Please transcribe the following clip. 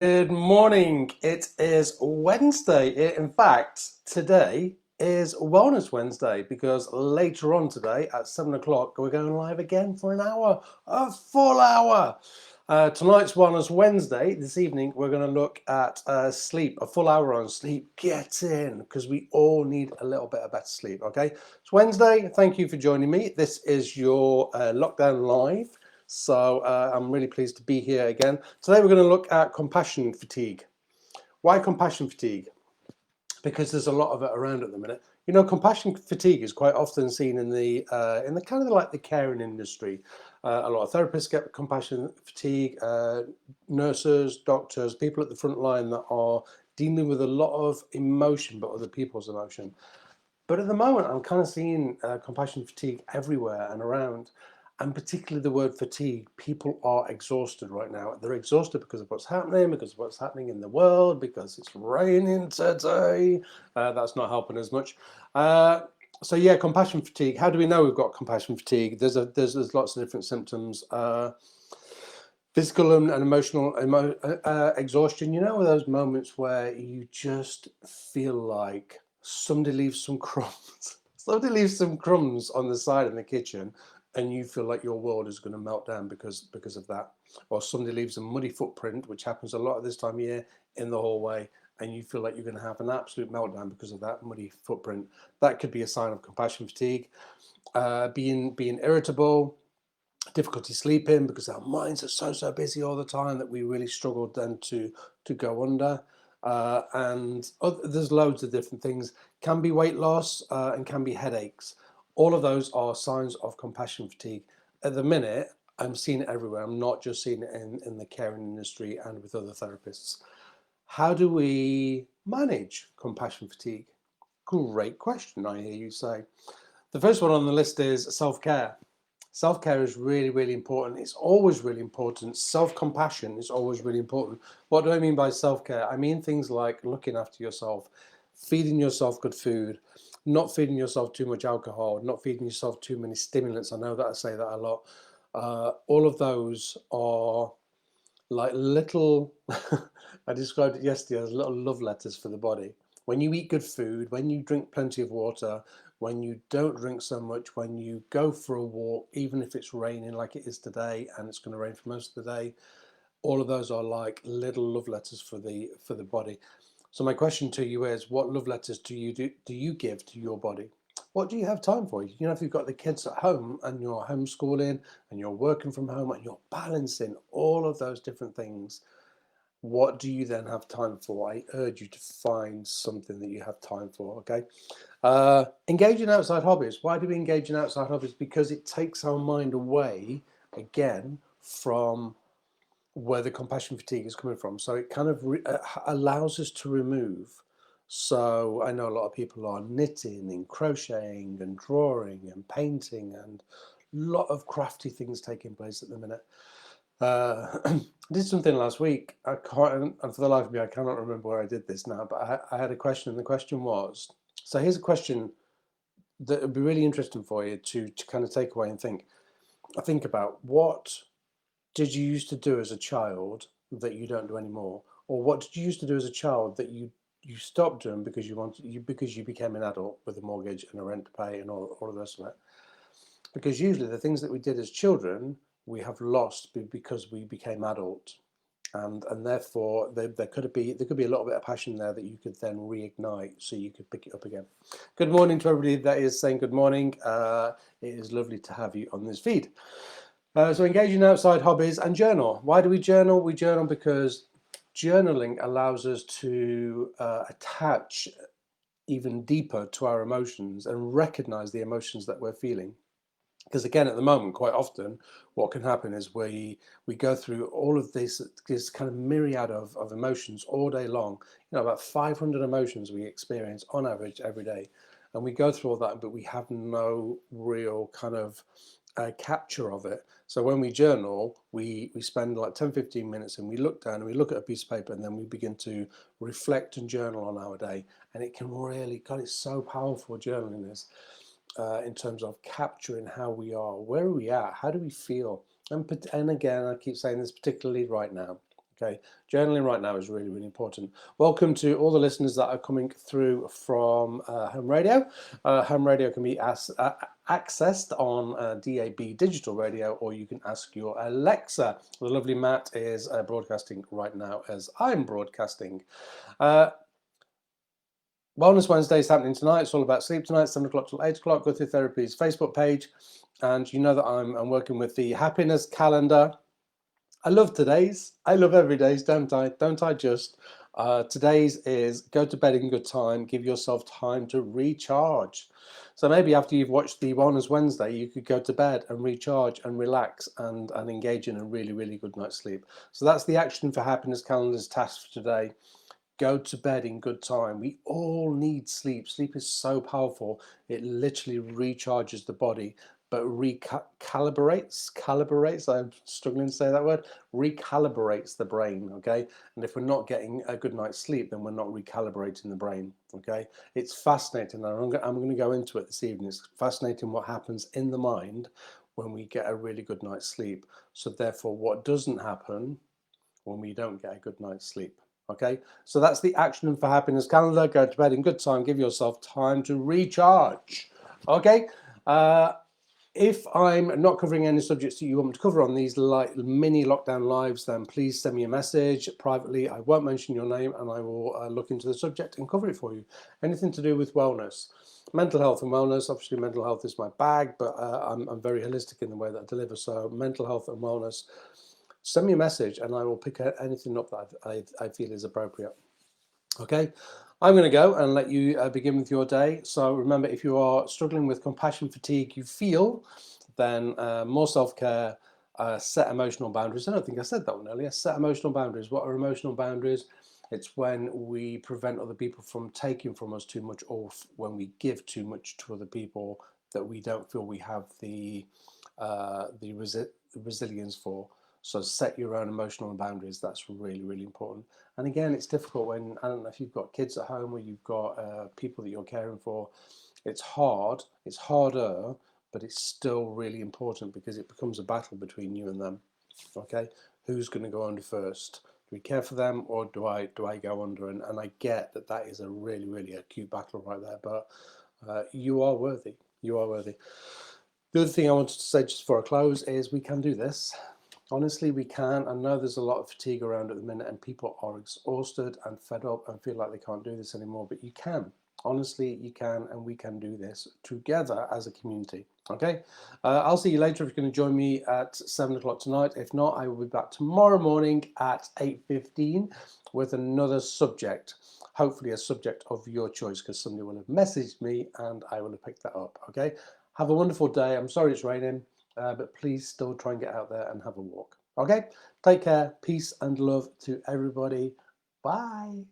Good morning. It is Wednesday. In fact, today is Wellness Wednesday because later on today at 7 o'clock, we're going live again for an hour, a full hour. Tonight's Wellness Wednesday. This evening, we're going to look at sleep, a full hour on sleep. Get in because we all need a little bit of better sleep. Okay, it's Wednesday. Thank you for joining me. This is your Lockdown Live. So I'm really pleased to be here again. Today we're going to look at compassion fatigue. Why compassion fatigue? Because there's a lot of it around at the minute. You know, compassion fatigue is quite often seen in the kind of like the caring industry. A lot of therapists get compassion fatigue, nurses, doctors, people at the front line that are dealing with a lot of emotion, but other people's emotion. But at the moment, I'm kind of seeing compassion fatigue everywhere and around, and particularly the word fatigue. People are exhausted right now. They're exhausted because of what's happening, because of what's happening in the world, because it's raining today. That's not helping as much. So yeah, compassion fatigue. How do we know we've got compassion fatigue? There's lots of different symptoms. Physical and emotional exhaustion. You know, those moments where you just feel like somebody leaves some crumbs. Somebody leaves some crumbs on the side in the kitchen, and you feel like your world is going to melt down because of that. Or somebody leaves a muddy footprint, which happens a lot at this time of year, in the hallway, and you feel like you're going to have an absolute meltdown because of that muddy footprint. That could be a sign of compassion fatigue. Being irritable, difficulty sleeping because our minds are so busy all the time that we really struggle then to go under. There's loads of different things. Can be weight loss and can be headaches. All of those are signs of compassion fatigue. At the minute, I'm seeing it everywhere. I'm not just seeing it in the caring industry and with other therapists. How do we manage compassion fatigue? Great question, I hear you say. The first one on the list is self-care. Self-care is really, really important. It's always really important. Self-compassion is always really important. What do I mean by self-care? I mean things like looking after yourself, feeding yourself good food, not feeding yourself too much alcohol, not feeding yourself too many stimulants. I know that I say that a lot. All of those are like little, I described it yesterday as little love letters for the body. When you eat good food, when you drink plenty of water, when you don't drink so much, when you go for a walk, even if it's raining like it is today, and it's going to rain for most of the day, all of those are like little love letters for the body. So my question to you is, what love letters do you give to your body? What do you have time for? You know, if you've got the kids at home and you're homeschooling and you're working from home and you're balancing all of those different things, what do you then have time for? I urge you to find something that you have time for, okay? Engage in outside hobbies. Why do we engage in outside hobbies? Because it takes our mind away, again, from where the compassion fatigue is coming from. So it kind of allows us to remove. So I know a lot of people are knitting and crocheting and drawing and painting and a lot of crafty things taking place at the minute. I did something last week. I can't, and for the life of me, I cannot remember where I did this now. But I had a question, and the question was: so here's a question that would be really interesting for you to kind of take away and think. I think about, what did you used to do as a child that you don't do anymore, or what did you used to do as a child that you stopped doing because you became an adult with a mortgage and a rent to pay and all of the rest of it. Because usually the things that we did as children we have lost because we became adult, and therefore there could be a little bit of passion there that you could then reignite, so you could pick it up again. Good morning to everybody that is saying good morning. It is lovely to have you on this feed. So engage in outside hobbies and journal. Why do we journal? We journal because journaling allows us to attach even deeper to our emotions and recognize the emotions that we're feeling. Because again, at the moment, quite often, what can happen is we go through all of this kind of myriad of emotions all day long. You know, about 500 emotions we experience on average every day, and we go through all that, but we have no real kind of capture of it. So when we journal, we spend like 10-15 minutes and we look down and we look at a piece of paper, and then we begin to reflect and journal on our day. And it can really, God, it's so powerful, journaling is. In terms of capturing how we are, where are we at, how do we feel, and again, I keep saying this, particularly right now, Okay, journaling right now is really, really important. Welcome to all the listeners that are coming through from home radio. Home radio can be accessed on DAB digital radio, or you can ask your Alexa. The lovely Matt is broadcasting right now as I'm broadcasting. Wellness Wednesday is happening tonight. It's all about sleep tonight, 7 o'clock till 8 o'clock. Go through Therapy's Facebook page, and you know that I'm working with the happiness calendar. I love today's. I love every day's, don't I? Don't I just? Today's is go to bed in good time. Give yourself time to recharge. So maybe after you've watched the Wellness Wednesday, you could go to bed and recharge and relax and engage in a really, really good night's sleep. So that's the Action for Happiness calendar's task for today. Go to bed in good time. We all need sleep. Sleep is so powerful. It literally recharges the body, but calibrates, I'm struggling to say that word, recalibrates the brain, okay? And if we're not getting a good night's sleep, then we're not recalibrating the brain, okay? It's fascinating, and I'm going to go into it this evening. It's fascinating what happens in the mind when we get a really good night's sleep. So therefore, what doesn't happen when we don't get a good night's sleep. Okay, so that's the Action for Happiness calendar. Go to bed in good time. Give yourself time to recharge. Okay, if I'm not covering any subjects that you want me to cover on these mini lockdown lives, then please send me a message privately. I won't mention your name, and I will look into the subject and cover it for you. Anything to do with wellness, mental health and wellness. Obviously, mental health is my bag, but I'm very holistic in the way that I deliver. So mental health and wellness. Send me a message and I will pick anything up that I feel is appropriate. Okay, I'm going to go and let you begin with your day. So remember, if you are struggling with compassion fatigue you feel, then more self-care, set emotional boundaries. I don't think I said that one earlier. Set emotional boundaries. What are emotional boundaries? It's when we prevent other people from taking from us too much, or when we give too much to other people that we don't feel we have the resilience for. So set your own emotional boundaries. That's really, really important. And again, it's difficult when, I don't know if you've got kids at home or you've got people that you're caring for. It's hard, it's harder, but it's still really important because it becomes a battle between you and them. Okay, who's going to go under first? Do we care for them, or do I go under? And I get that that is a really, really acute battle right there, but you are worthy. You are worthy. The other thing I wanted to say just before I close is we can do this. Honestly, we can. I know there's a lot of fatigue around at the minute and people are exhausted and fed up and feel like they can't do this anymore, but you can. Honestly, you can, and we can do this together as a community. Okay, I'll see you later if you're going to join me at 7 o'clock tonight. If not, I will be back tomorrow morning at 8:15 with another subject, hopefully a subject of your choice, because somebody will have messaged me and I will have picked that up. Okay, have a wonderful day. I'm sorry it's raining. But please still try and get out there and have a walk. Okay, take care, peace and love to everybody. Bye.